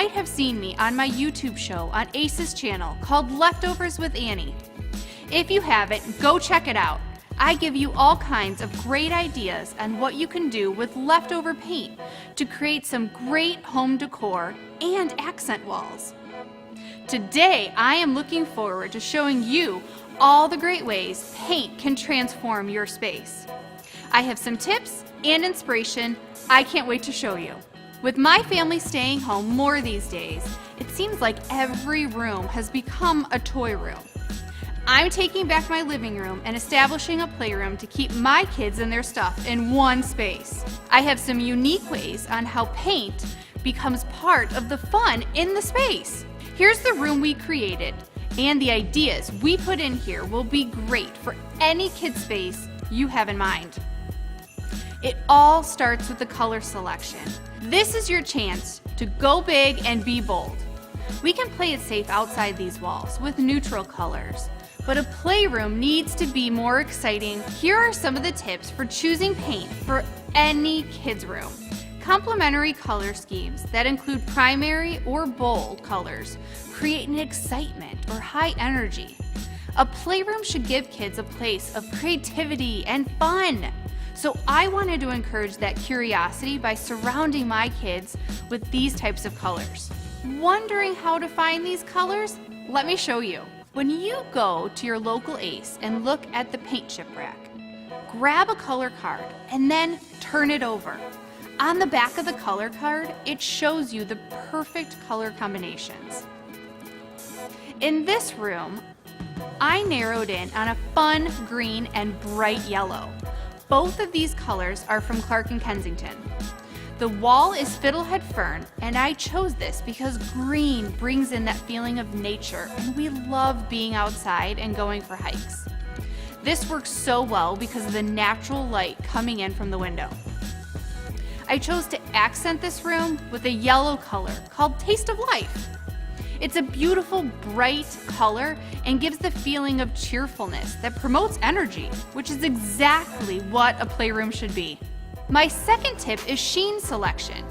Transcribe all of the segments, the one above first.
might have seen me on my YouTube show on Ace's channel called Leftovers with Annie. If you haven't, go check it out. I give you all kinds of great ideas on what you can do with leftover paint to create some great home decor and accent walls. Today, I am looking forward to showing you all the great ways paint can transform your space. I have some tips and inspiration I can't wait to show you. With my family staying home more these days, it seems like every room has become a toy room. I'm taking back my living room and establishing a playroom to keep my kids and their stuff in one space. I have some unique ways on how paint becomes part of the fun in the space. Here's the room we created, and the ideas we put in here will be great for any kid space you have in mind. It all starts with the color selection. This is your chance to go big and be bold. We can play it safe outside these walls with neutral colors, but a playroom needs to be more exciting. Here are some of the tips for choosing paint for any kid's room. Complementary color schemes that include primary or bold colors create an excitement or high energy. A playroom should give kids a place of creativity and fun. So I wanted to encourage that curiosity by surrounding my kids with these types of colors. Wondering how to find these colors? Let me show you. When you go to your local Ace and look at the paint chip rack, grab a color card and then turn it over. On the back of the color card, it shows you the perfect color combinations. In this room, I narrowed in on a fun green and bright yellow. Both of these colors are from CLARK+KENSINGTON. The wall is fiddlehead fern, and I chose this because green brings in that feeling of nature, and we love being outside and going for hikes. This works so well because of the natural light coming in from the window. I chose to accent this room with a yellow color called Taste of Life. It's a beautiful, bright color and gives the feeling of cheerfulness that promotes energy, which is exactly what a playroom should be. My second tip is sheen selection.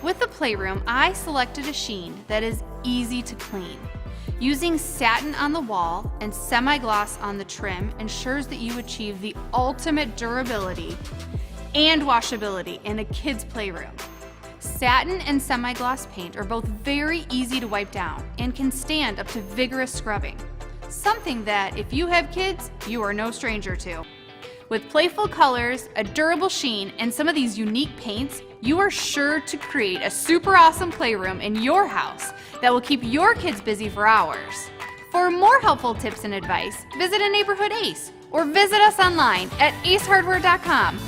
With the playroom, I selected a sheen that is easy to clean. Using satin on the wall and semi-gloss on the trim ensures that you achieve the ultimate durability and washability in a kid's playroom. Satin and semi-gloss paint are both very easy to wipe down and can stand up to vigorous scrubbing, something that, if you have kids, you are no stranger to. With playful colors, a durable sheen, and some of these unique paints, you are sure to create a super awesome playroom in your house that will keep your kids busy for hours. For more helpful tips and advice, visit a neighborhood Ace or visit us online at acehardware.com.